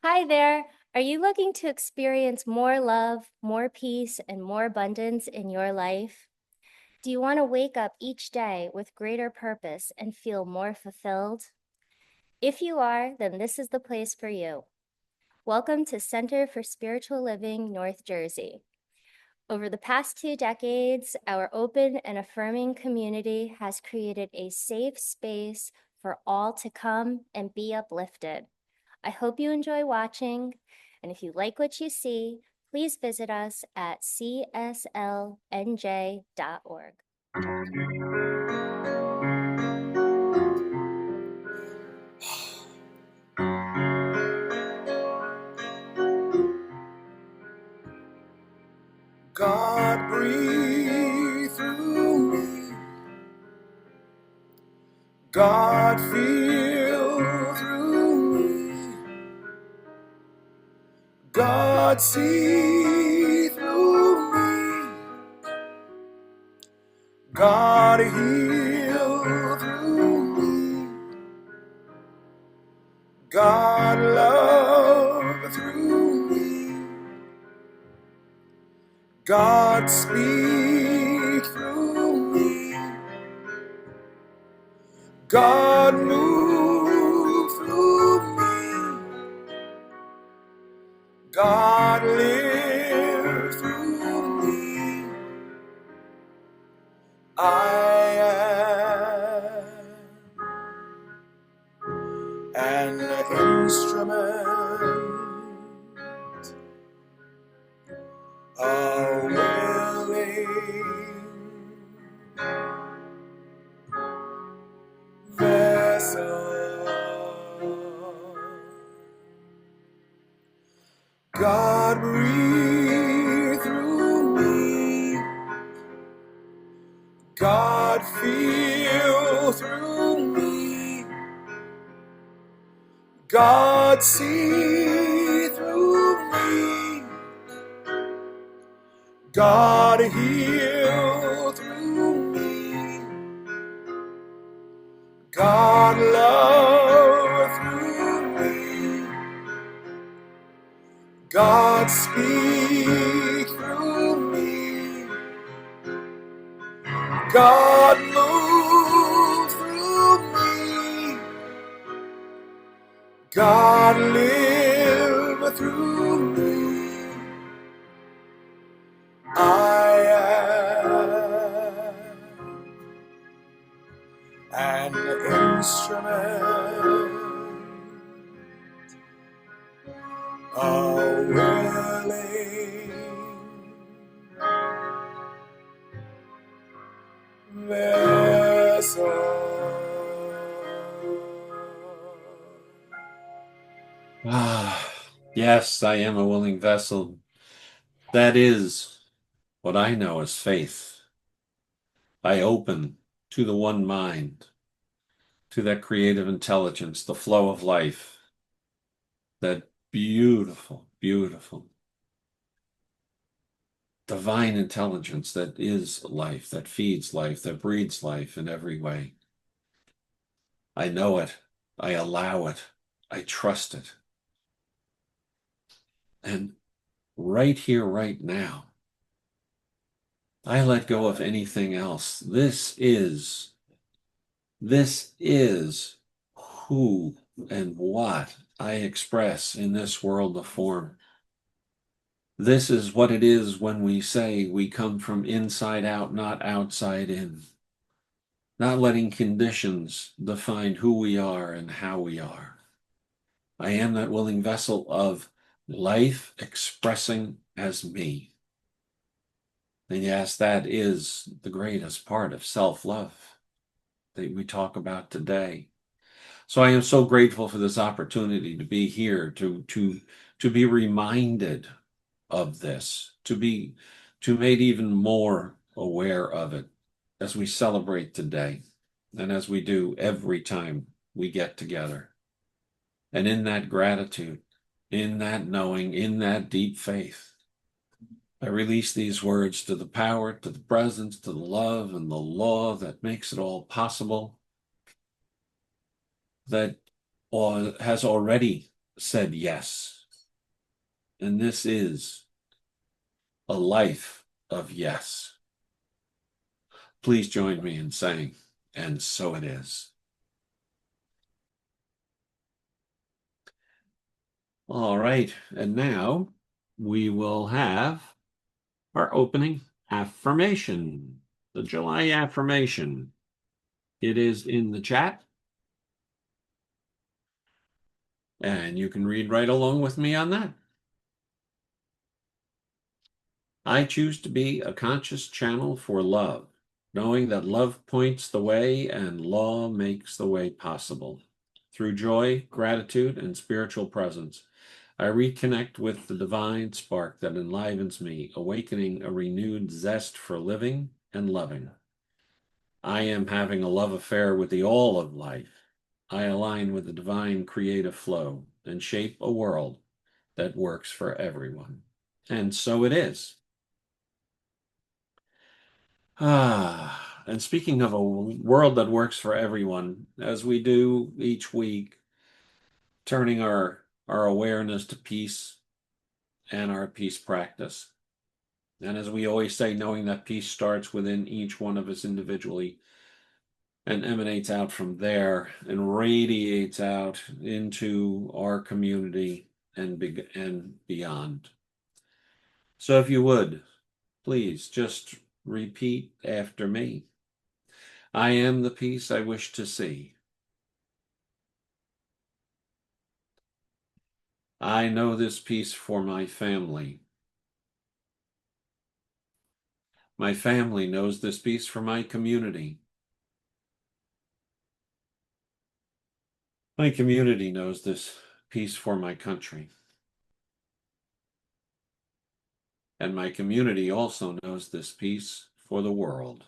Hi there. Are you looking to experience more love, more peace, and more abundance in your life? Do you want to wake up each day with greater purpose and feel more fulfilled? If you are, then this is the place for you. Welcome to Center for Spiritual Living, North Jersey. Over the past 2 decades, our open and affirming community has created a safe space for all to come and be uplifted. I hope you enjoy watching, and if you like what you see, please visit us at cslnj.org. God breathe through me. God feel through me. God see through me. God heal through me. God love through me. God speak through me. God move through me. God live through me. I am an instrument, a willing vessel. God breathe through me. God feel through me. God see through me. God heal through me. God love through me. God speak through me. God move through me. God live through me. I am an instrument, a willing vessel. Yes, I am a willing vessel. That is what I know as faith. I open to the one mind, to that creative intelligence, the flow of life, that beautiful, beautiful, divine intelligence that is life, that feeds life, that breeds life in every way. I know it. I allow it. I trust it. And right here, right now, I let go of anything else. This is who and what I express in this world of form. This is what it is when we say we come from inside out, not outside in. Not letting conditions define who we are and how we are. I am that willing vessel of life expressing as me. And yes, that is the greatest part of self-love that we talk about today. So I am so grateful for this opportunity to be here, to be reminded of this, to be made even more aware of it as we celebrate today and as we do every time we get together. And in that gratitude, in that knowing, in that deep faith, I release these words to the power, to the presence, to the love and the law that makes it all possible, that has already said yes. And this is a life of yes. Please join me in saying, and so it is. All right, and now we will have our opening affirmation, the July affirmation. It is in the chat, and you can read right along with me on that. I choose to be a conscious channel for love, knowing that love points the way and law makes the way possible. Through joy, gratitude, and spiritual presence, I reconnect with the divine spark that enlivens me, awakening a renewed zest for living and loving. I am having a love affair with the all of life. I align with the divine creative flow and shape a world that works for everyone. And so it is. And speaking of a world that works for everyone, as we do each week, turning our awareness to peace and our peace practice. And as we always say, knowing that peace starts within each one of us individually and emanates out from there and radiates out into our community and beyond. So if you would, please just repeat after me. I am the peace I wish to see. I know this peace for my family. My family knows this peace for my community. My community knows this peace for my country. And my community also knows this peace for the world.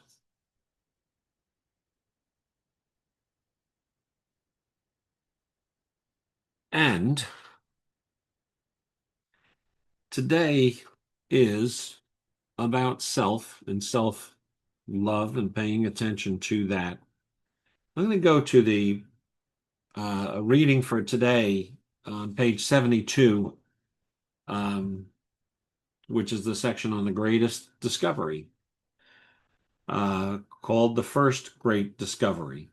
And today is about self and self-love and paying attention to that. I'm going to go to the reading for today on page 72, which is the section on the greatest discovery, called The First Great Discovery.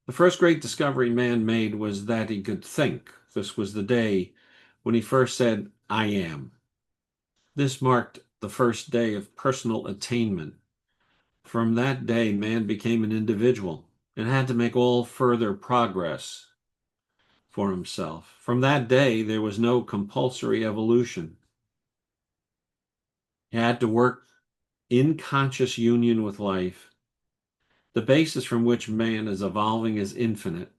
The first great discovery man made was that he could think. This was the day when he first said, I am. This marked the first day of personal attainment. From that day, man became an individual and had to make all further progress for himself. From that day, there was no compulsory evolution. He had to work in conscious union with life. The basis from which man is evolving is infinite.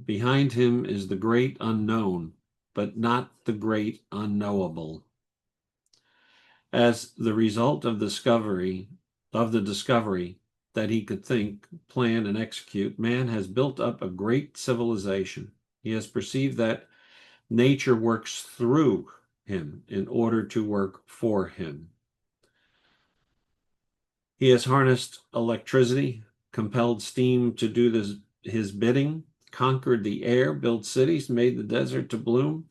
Behind him is the great unknown, but not the great unknowable. As the result of the discovery that he could think, plan, and execute, man has built up a great civilization. He has perceived that nature works through him in order to work for him. He has harnessed electricity, compelled steam to do his bidding, conquered the air, built cities, made the desert to bloom,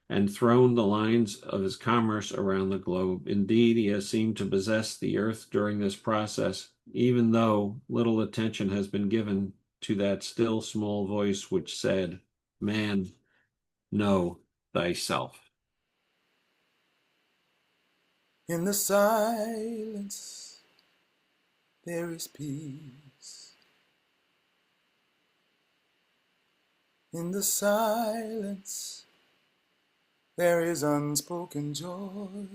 and thrown the lines of his commerce around the globe. Indeed, he has seemed to possess the earth during this process, even though little attention has been given to that still small voice which said, Man, know thyself. In the silence, there is peace. In the silence, there is unspoken joy.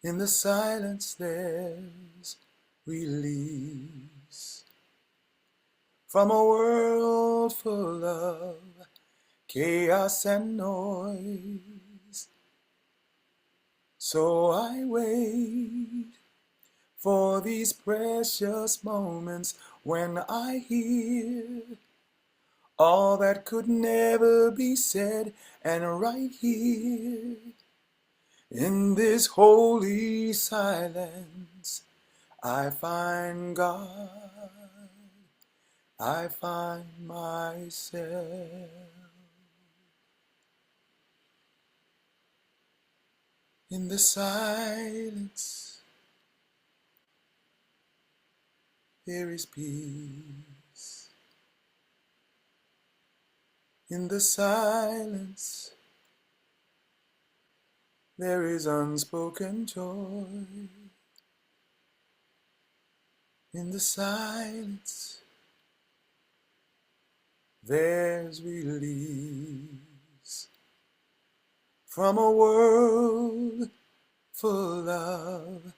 In the silence, there's release from a world full of chaos and noise. So I wait for these precious moments when I hear all that could never be said, and right here in this holy silence I find God I find myself in the silence. There is peace in the silence. There is unspoken joy in the silence. There's release from a world full of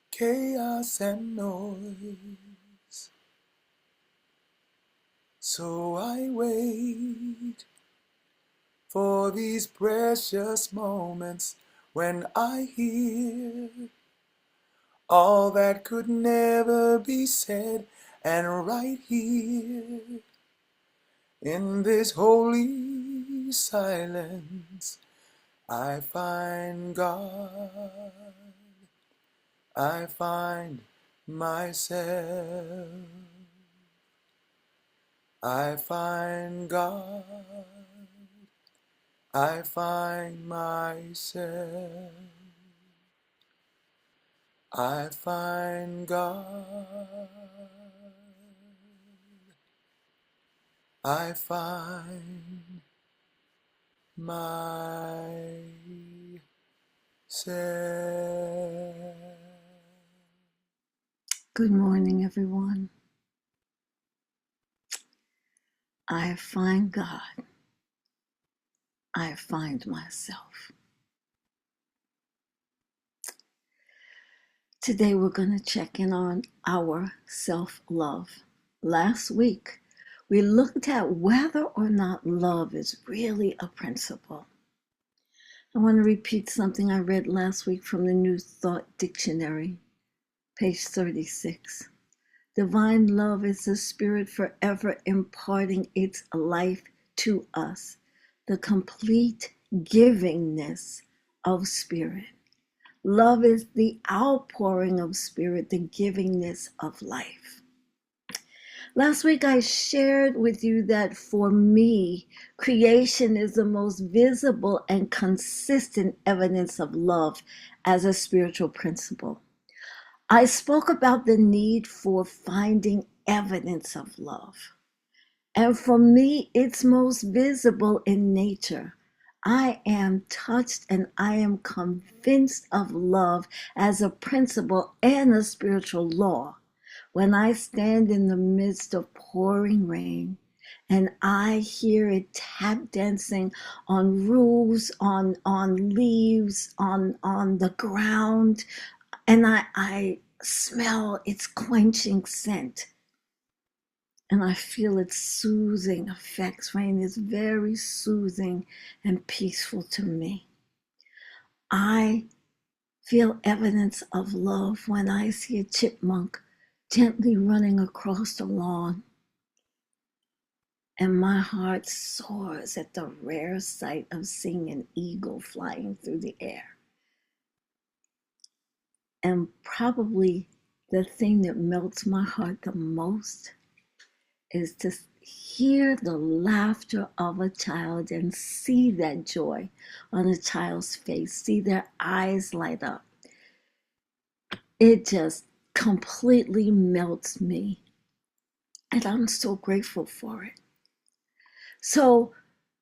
chaos and noise. So I wait for these precious moments when I hear all that could never be said, and right here in this holy silence I find God, I find myself, I find God, I find myself, I find God, I find myself. Good morning, everyone. I find God. I find myself. Today, we're going to check in on our self-love. Last week, we looked at whether or not love is really a principle. I want to repeat something I read last week from the New Thought Dictionary, page 36. Divine love is the spirit forever imparting its life to us, the complete givingness of spirit. Love is the outpouring of spirit, the givingness of life. Last week I shared with you that for me, creation is the most visible and consistent evidence of love as a spiritual principle. I spoke about the need for finding evidence of love. And for me, it's most visible in nature. I am touched and I am convinced of love as a principle and a spiritual law when I stand in the midst of pouring rain and I hear it tap dancing on roofs, on leaves, on the ground, and I smell its quenching scent. And I feel its soothing effects. Rain is very soothing and peaceful to me. I feel evidence of love when I see a chipmunk gently running across the lawn. And my heart soars at the rare sight of seeing an eagle flying through the air. And probably the thing that melts my heart the most is to hear the laughter of a child and see that joy on a child's face, see their eyes light up. It just completely melts me. And I'm so grateful for it. So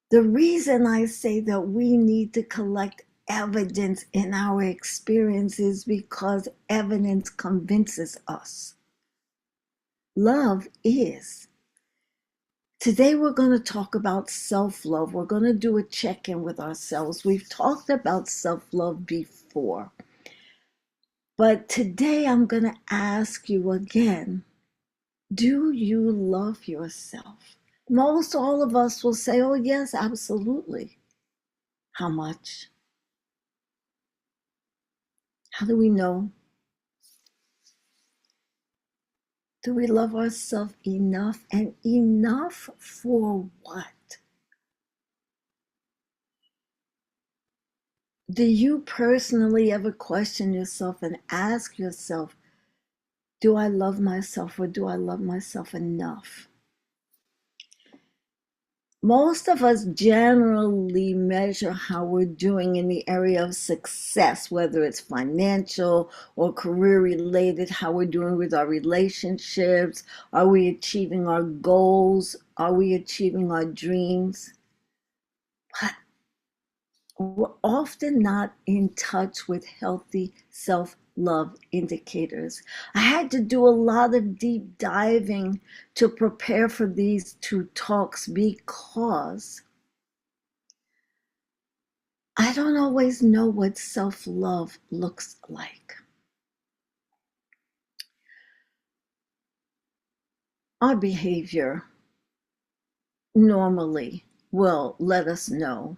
the reason I say that we need to collect evidence in our experience is because evidence convinces us. Love is. Today we're going to talk about self-love. We're going to do a check-in with ourselves. We've talked about self-love before. But today I'm going to ask you again, do you love yourself? Most all of us will say, oh yes, absolutely. How much? How do we know? Do we love ourselves enough, and enough for what? Do you personally ever question yourself and ask yourself, do I love myself, or do I love myself enough? Most of us generally measure how we're doing in the area of success, whether it's financial or career related, how we're doing with our relationships. Are we achieving our goals? Are we achieving our dreams? But we're often not in touch with healthy self-love indicators. I had to do a lot of deep diving to prepare for these two talks because I don't always know what self-love looks like. Our behavior normally will let us know.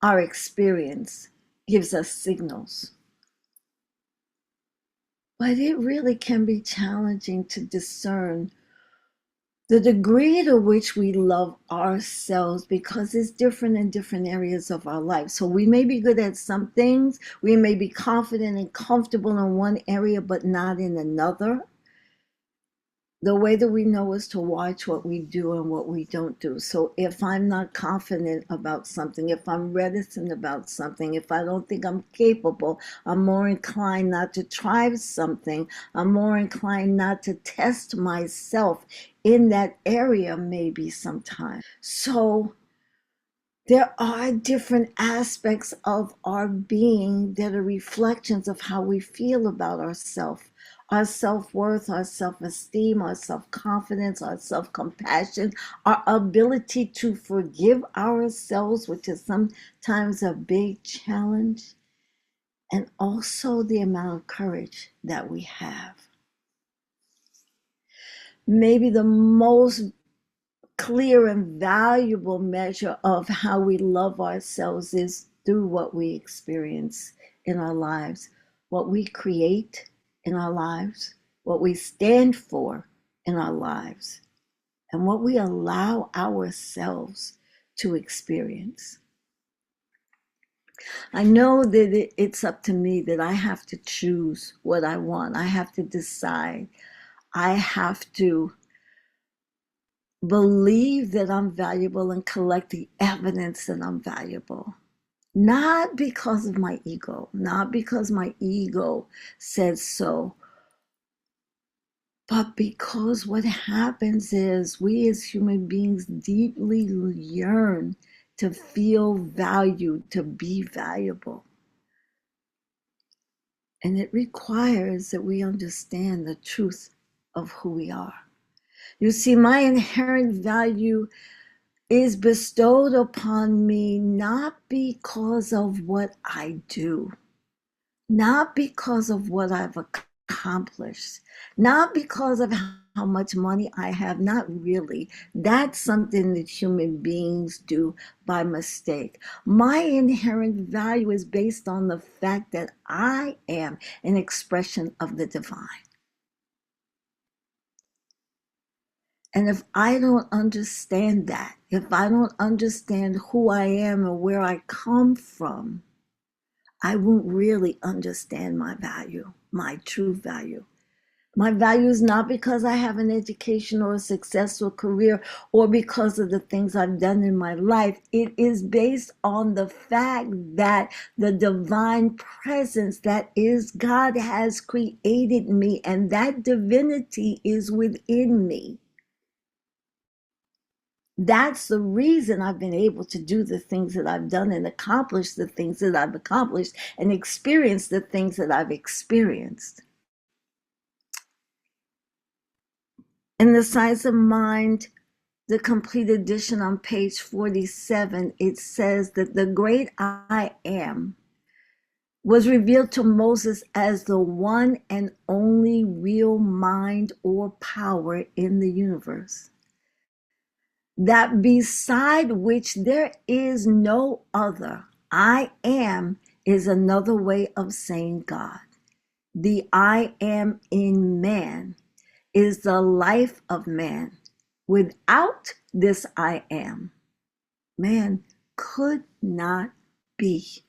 Our experience gives us signals. But it really can be challenging to discern the degree to which we love ourselves because it's different in different areas of our life. So we may be good at some things, we may be confident and comfortable in one area, but not in another. The way that we know is to watch what we do and what we don't do. So if I'm not confident about something, if I'm reticent about something, if I don't think I'm capable, I'm more inclined not to try something. I'm more inclined not to test myself in that area maybe sometimes. So there are different aspects of our being that are reflections of how we feel about ourselves, our self-worth, our self-esteem, our self-confidence, our self-compassion, our ability to forgive ourselves, which is sometimes a big challenge, and also the amount of courage that we have. Maybe the most clear and valuable measure of how we love ourselves is through what we experience in our lives, what we create in our lives, what we stand for in our lives, and what we allow ourselves to experience. I know that it's up to me, that I have to choose what I want. I have to decide. I have to believe that I'm valuable and collect the evidence that I'm valuable. Not because of my ego, not because my ego says so, but because what happens is we as human beings deeply yearn to feel valued, to be valuable. And it requires that we understand the truth of who we are. You see, my inherent value is bestowed upon me not because of what I do, not because of what I've accomplished, not because of how much money I have, not really. That's something that human beings do by mistake. My inherent value is based on the fact that I am an expression of the divine. And if I don't understand that, if I don't understand who I am and where I come from, I won't really understand my value, my true value. My value is not because I have an education or a successful career or because of the things I've done in my life. It is based on the fact that the divine presence, that is God, has created me, and that divinity is within me. That's the reason I've been able to do the things that I've done and accomplish the things that I've accomplished and experience the things that I've experienced. In the Science of Mind, the complete edition on page 47, it says that the great I am was revealed to Moses as the one and only real mind or power in the universe, that beside which there is no other. I am is another way of saying God. The I am in man is the life of man. Without this I am, man could not be.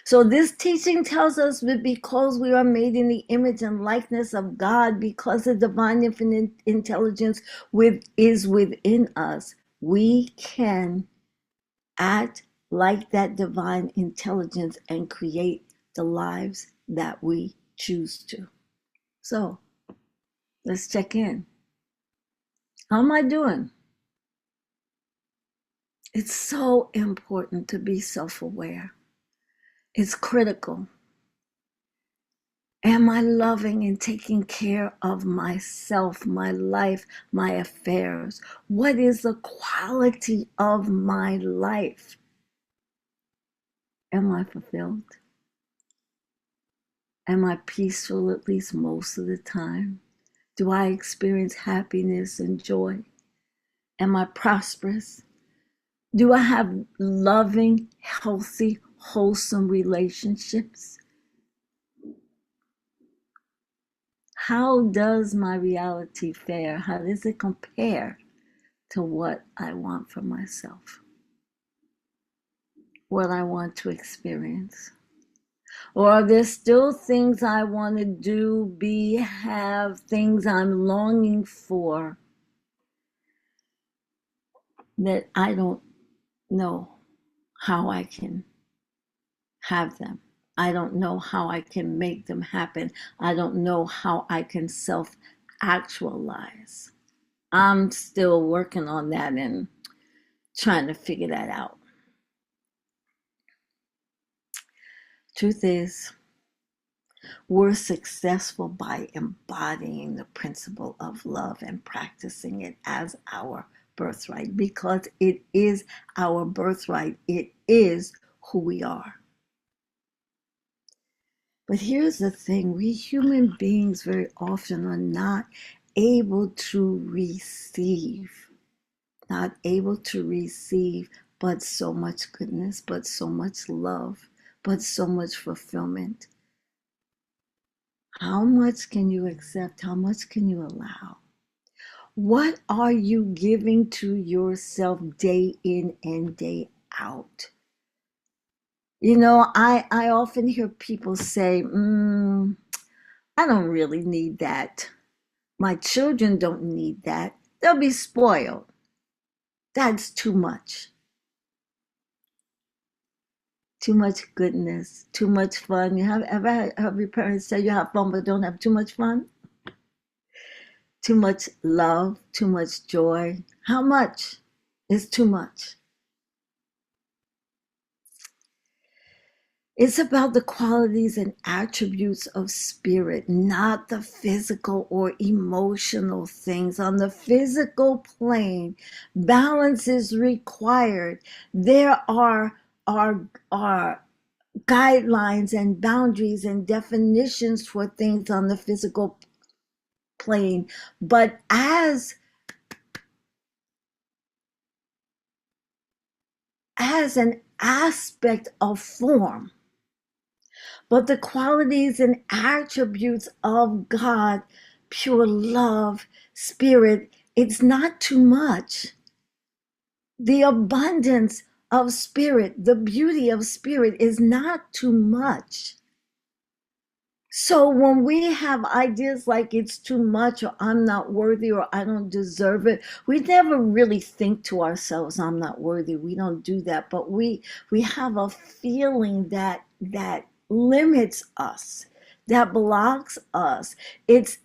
So this teaching tells us that because we are made in the image and likeness of God, because the divine infinite intelligence is within us, we can act like that divine intelligence and create the lives that we choose to. So let's check in. How am I doing? It's so important to be self-aware. It's critical. Am I loving and taking care of myself, my life, my affairs? What is the quality of my life? Am I fulfilled? Am I peaceful at least most of the time? Do I experience happiness and joy? Am I prosperous? Do I have loving, healthy, wholesome relationships? How does my reality fare? How does it compare to what I want for myself? What I want to experience? Or are there still things I want to do, be, have, things I'm longing for that I don't know how I can have them? I don't know how I can make them happen. I don't know how I can self-actualize. I'm still working on that and trying to figure that out. Truth is, we're successful by embodying the principle of love and practicing it as our birthright, because it is our birthright. It is who we are. But here's the thing, we human beings very often are not able to receive, but so much goodness, but so much love, but so much fulfillment. How much can you accept? How much can you allow? What are you giving to yourself day in and day out? You know, I often hear people say, I don't really need that. My children don't need that. They'll be spoiled. That's too much. Too much goodness, too much fun. You have ever heard your parents say you have fun but don't have too much fun? Too much love, too much joy. How much is too much? It's about the qualities and attributes of spirit, not the physical or emotional things. On the physical plane, balance is required. There are guidelines and boundaries and definitions for things on the physical plane. But as an aspect of form, but the qualities and attributes of God, pure love, spirit, it's not too much. The abundance of spirit, the beauty of spirit is not too much. So when we have ideas like it's too much, or I'm not worthy, or I don't deserve it, we never really think to ourselves, I'm not worthy. We don't do that, but we have a feeling that limits us, that blocks us. It's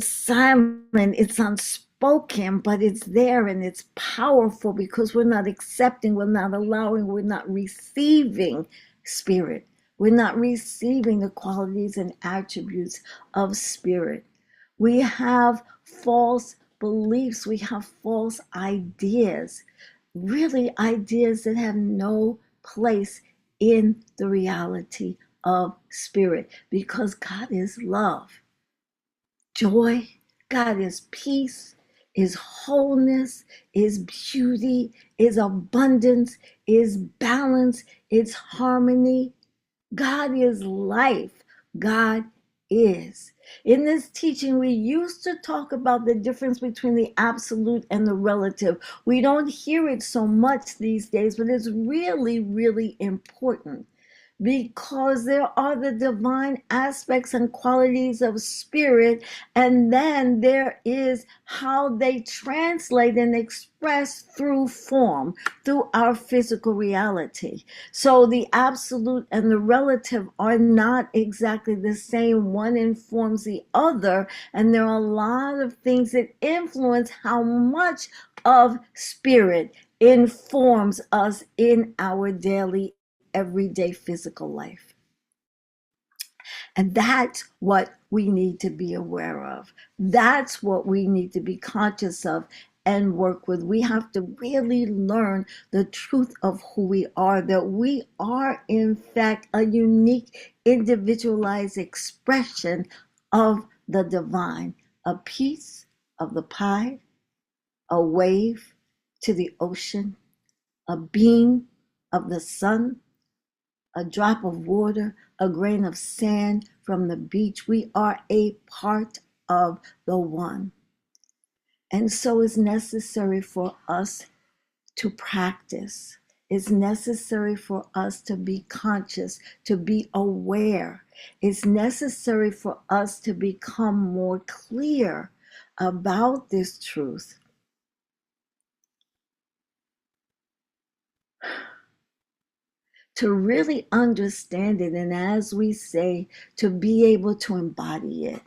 silent, it's unspoken, but it's there and it's powerful because we're not accepting, we're not allowing, we're not receiving spirit. We're not receiving the qualities and attributes of spirit. We have false beliefs, we have false ideas, really ideas that have no place in the reality of spirit, because God is love. Joy, God is peace, is wholeness, is beauty, is abundance, is balance, is harmony. God is life. God is. In this teaching, we used to talk about the difference between the absolute and the relative. We don't hear it so much these days, but it's really, really important, because there are the divine aspects and qualities of spirit, and then there is how they translate and express through form, through our physical reality. So the absolute and the relative are not exactly the same. One informs the other, and there are a lot of things that influence how much of spirit informs us in our daily, everyday physical life. And that's what we need to be aware of. That's what we need to be conscious of and work with. We have to really learn the truth of who we are, that we are, in fact, a unique, individualized expression of the divine, a piece of the pie, a wave to the ocean, a beam of the sun, a drop of water, a grain of sand from the beach. We are a part of the one. And so it's necessary for us to practice. It's necessary for us to be conscious, to be aware. It's necessary for us to become more clear about this truth. To really understand it, and as we say, to be able to embody it.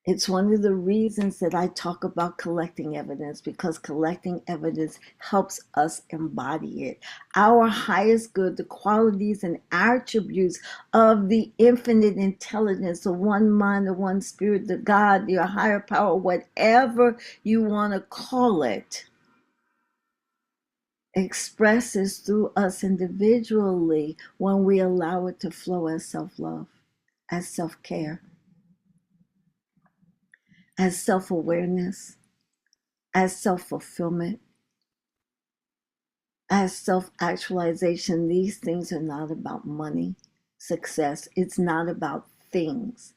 It's one of the reasons that I talk about collecting evidence, because collecting evidence helps us embody it. Our highest good, the qualities and attributes of the infinite intelligence, the one mind, the one spirit, the God, your higher power, whatever you want to call it, expresses through us individually when we allow it to flow as self-love, as self-care, as self-awareness, as self-fulfillment, as self-actualization. These things are not about money, success. It's not about things.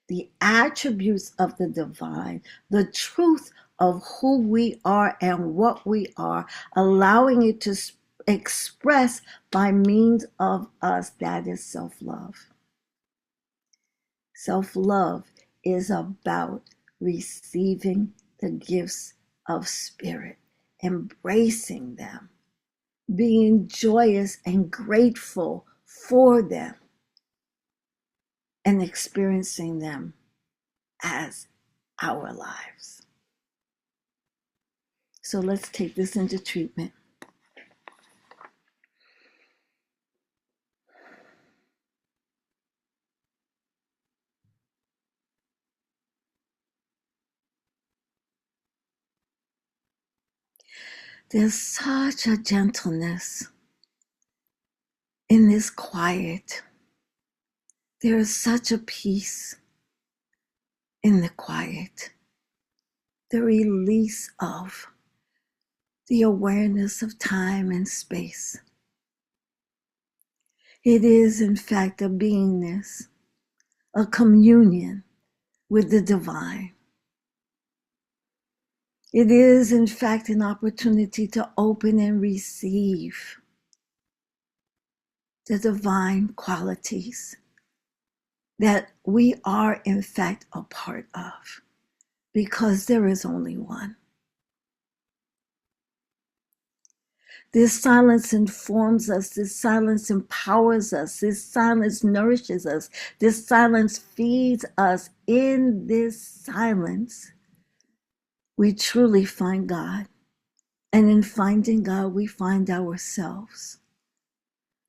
The attributes of the divine, the truth of who we are and what we are, allowing it to express by means of us, that is self-love. Self-love is about receiving the gifts of spirit, embracing them, being joyous and grateful for them, and experiencing them as our lives. So let's take this into treatment. There's such a gentleness in this quiet. There is such a peace in the quiet. The release of the awareness of time and space. It is, in fact, a beingness, a communion with the divine. It is, in fact, an opportunity to open and receive the divine qualities that we are, in fact, a part of, because there is only one. This silence informs us. This silence empowers us. This silence nourishes us. This silence feeds us. In this silence, we truly find God. And in finding God, we find ourselves.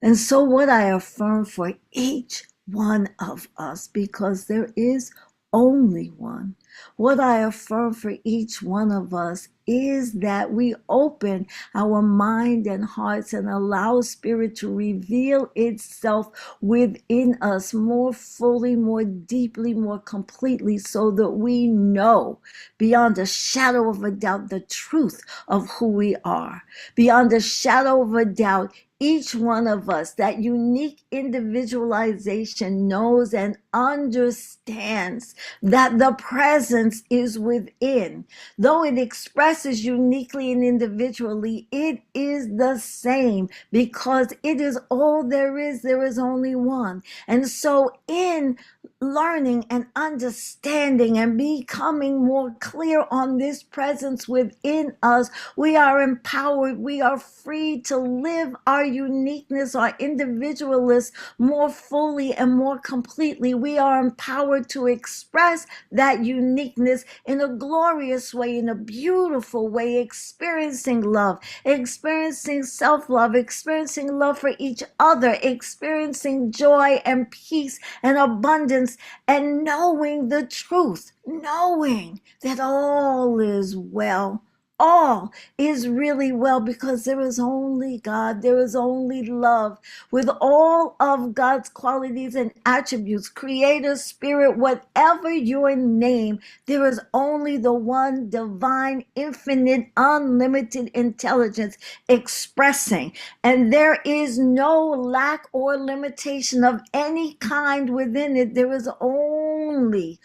And so what I affirm for each one of us, because there is only one, what I affirm for each one of us is that we open our mind and hearts and allow spirit to reveal itself within us more fully, more deeply, more completely, so that we know beyond a shadow of a doubt the truth of who we are. Beyond a shadow of a doubt, each one of us, that unique individualization, knows and understands that the presence is within. Though it expresses uniquely and individually, it is the same because it is all there is. There is only one. And so, in learning and understanding and becoming more clear on this presence within us, we are empowered. We are free to live our uniqueness, our individualness more fully and more completely. We are empowered to express that uniqueness in a glorious way, in a beautiful way, experiencing love, experiencing self-love, experiencing love for each other, experiencing joy and peace and abundance, and knowing the truth, knowing that all is well. All is really well because there is only God, there is only love with all of God's qualities and attributes, creator, spirit, whatever your name, there is only the one divine, infinite, unlimited intelligence expressing. And there is no lack or limitation of any kind within it. There is only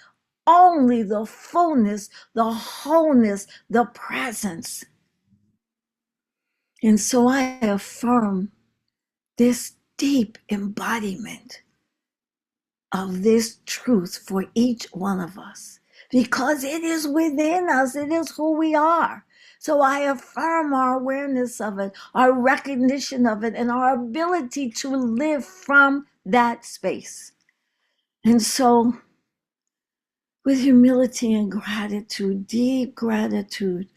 the fullness, the wholeness, the presence. And so I affirm this deep embodiment of this truth for each one of us because it is within us, it is who we are. So I affirm our awareness of it, our recognition of it, and our ability to live from that space. And so, with humility and gratitude, deep gratitude,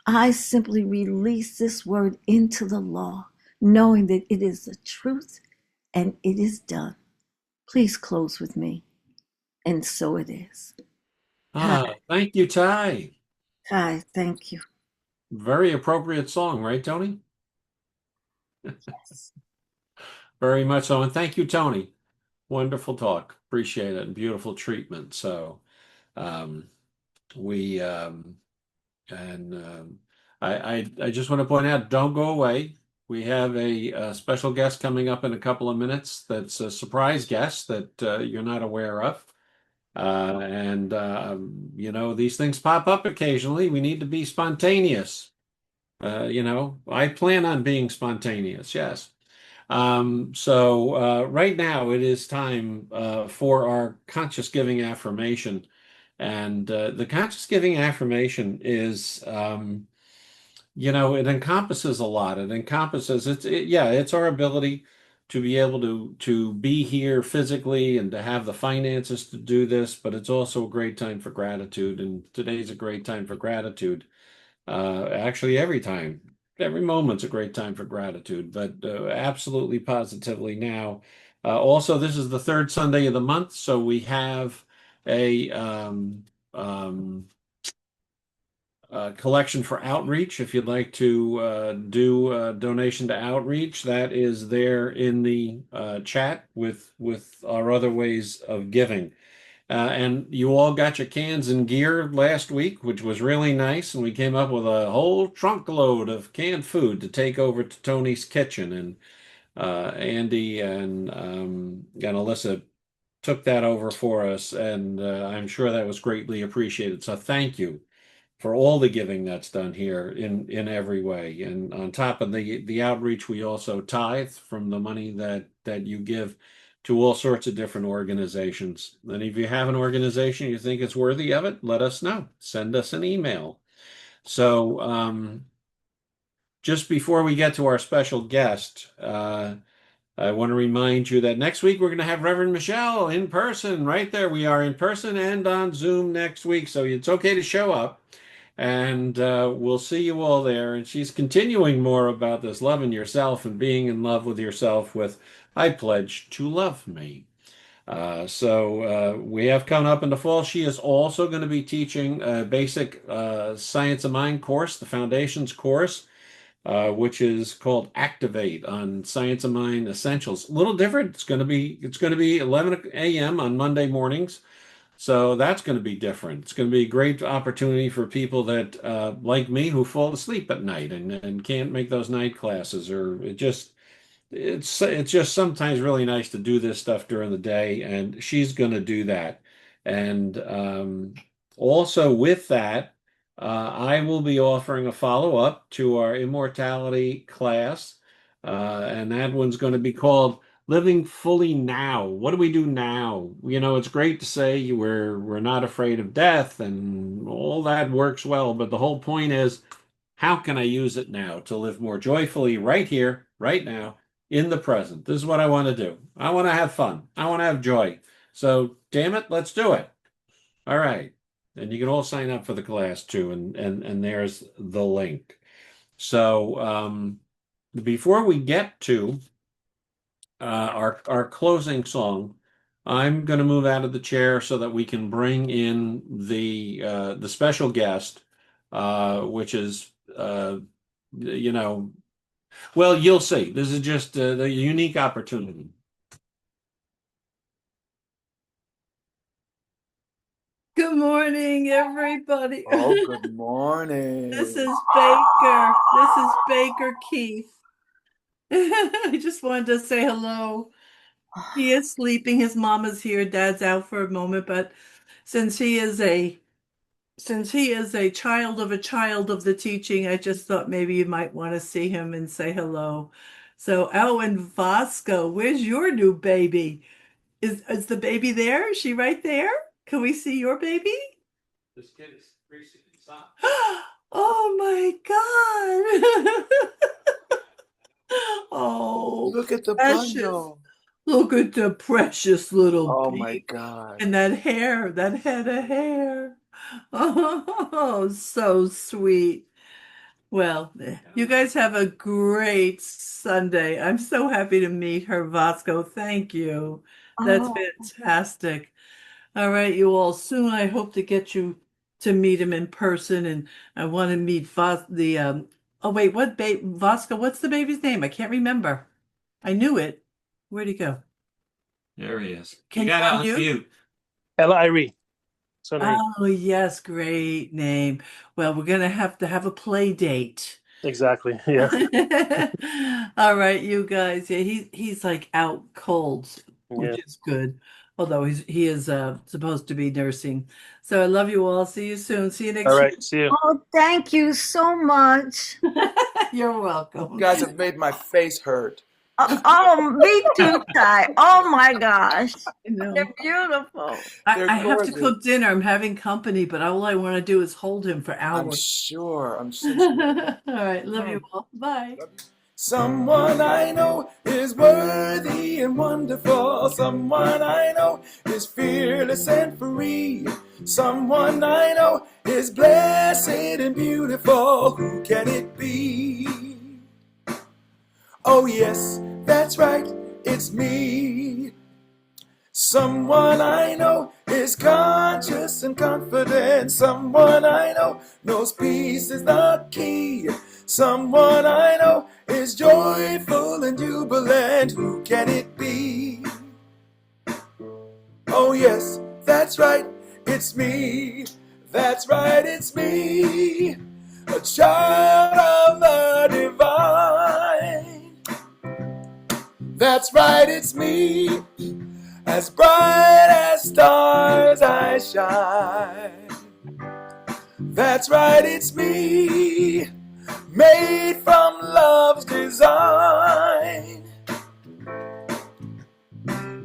I simply release this word into the law, knowing that it is the truth and it is done. Please close with me. And so it is. Thank you, Ty. Hi, thank you. Very appropriate song, right, Tony? Very much so. And thank you, Tony. Wonderful talk. Appreciate it. Beautiful treatment. So um, we and I just want to point out, don't go away. We have a special guest coming up in a couple of minutes. That's a surprise guest that you're not aware of. You know, these things pop up occasionally. We need to be spontaneous. You know, I plan on being spontaneous, yes. Right now it is time for our conscious giving affirmation. And the conscious giving affirmation is, you know, it encompasses a lot. It encompasses, yeah, it's our ability to be able to be here physically and to have the finances to do this, but it's also a great time for gratitude. And today's a great time for gratitude. Actually, every moment's a great time for gratitude, but absolutely positively now. Also, this is the third Sunday of the month, so we have a um, collection for outreach. If you'd like to do a donation to outreach, that is there in the chat with our other ways of giving. And you all got your cans and gear last week, which was really nice. And we came up with a whole trunk load of canned food to take over to Tony's kitchen. And Andy and Alyssa took that over for us. And I'm sure that was greatly appreciated. So thank you for all the giving that's done here in every way. And on top of the outreach, we also tithe from the money that you give to all sorts of different organizations. And if you have an organization you think is worthy of it, let us know. Send us an email. So just before we get to our special guest, I want to remind you that next week we're going to have Reverend Michelle in person. Right there, we are in person and on Zoom next week. So it's okay to show up. And we'll see you all there. And she's continuing more about this loving yourself and being in love with yourself with I Pledge to Love Me. We have coming up in the fall. She is also going to be teaching a basic Science of Mind course, the Foundations course, which is called Activate on Science of Mind Essentials. A little different. It's going to be 11 a.m. on Monday mornings. So that's going to be different. It's going to be a great opportunity for people that, like me, who fall asleep at night and can't make those night classes, or it's just sometimes really nice to do this stuff during the day, and she's going to do that. And also with that, I will be offering a follow-up to our immortality class, and that one's going to be called Living Fully Now. What do we do now? You know, it's great to say we're not afraid of death, and all that works well, but the whole point is, how can I use it now to live more joyfully right here, right now, in the present? This is what I want to do. I want to have fun. I want to have joy. So, damn it, let's do it. All right. And you can all sign up for the class too, and there's the link. So, before we get to our closing song, I'm going to move out of the chair so that we can bring in the special guest, which is you know, well, you'll see. This is just the unique opportunity. Good morning, everybody. Oh, good morning. This is Baker. This is Baker Keith. I just wanted to say hello. He is sleeping. His mama's here. Dad's out for a moment, but since he is a child of the teaching, I just thought maybe you might want to see him and say hello. So, oh, and Vasco, where's your new baby? Is the baby there? Is she right there? Can we see your baby? This kid is Gracie. Stop. Oh my God. Oh, Look at the precious. bundle. Look at the precious little Oh baby. my God. And that hair, that head of hair. Oh, so sweet. Well, you guys have a great Sunday. I'm so happy to meet her, Vasco. Thank you. That's Oh, fantastic. All right, you all. Soon I hope to get you to meet him in person, and I want to meet oh wait, Vasco, what's the baby's name? I can't remember. I knew it. Where'd he go? There he is. Can You you got to unmute? unmute. Ella Irie. So nice. Oh, yes, great name. Well, we're gonna have to have a play date. Exactly. Yeah. All right, you guys. Yeah, he's like out cold, which Yeah. is good. Although he is supposed to be nursing. So I love you all. See you soon. See you next All week. right. See you. oh, thank you so much. You're welcome. You guys have made my face hurt. Oh, me too, Ty. Oh my gosh. I know. They're beautiful. They're I have to gorgeous. cook dinner. I'm having company, but all I want to do is hold him for I'm hours. sure. I'm so sure. All right, love you all. Bye. Someone I know is worthy and wonderful. Someone I know is fearless and free. Someone I know is blessed and beautiful. Who can it be? Oh yes, that's right, it's me. Someone I know is conscious and confident. Someone I know knows peace is the key. Someone I know is joyful and jubilant. Who can it be? Oh yes, that's right, it's me. That's right, it's me. A child of the divine. That's right, it's me. As bright as stars I shine. That's right, it's me. Made from love's design.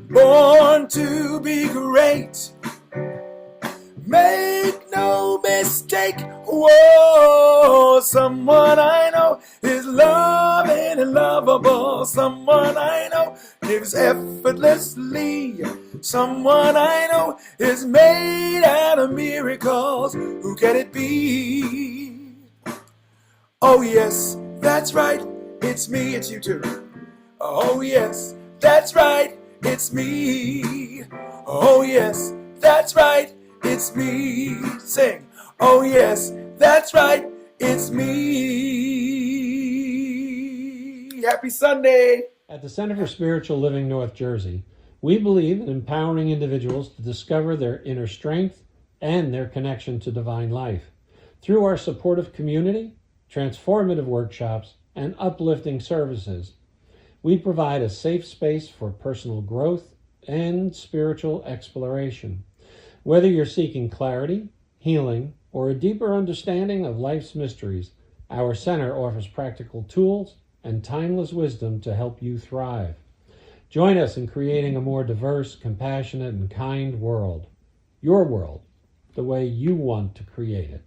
Born to be great. Make no mistake. Whoa, someone I know is loving and lovable. Someone I know gives effortlessly. Someone I know is made out of miracles. Who can it be? Oh yes, that's right, it's me, it's you too. Oh yes, that's right, it's me. Oh yes, that's right, it's me. Sing. Oh yes, that's right, it's me. Happy Sunday. At the Center for Spiritual Living North Jersey, we believe in empowering individuals to discover their inner strength and their connection to divine life. Through our supportive community, transformative workshops, and uplifting services, We provide a safe space for personal growth and spiritual exploration. Whether you're seeking clarity, healing, or a deeper understanding of life's mysteries, our center offers practical tools and timeless wisdom to help you thrive. Join us in creating a more diverse, compassionate, and kind world. Your world, the way you want to create it.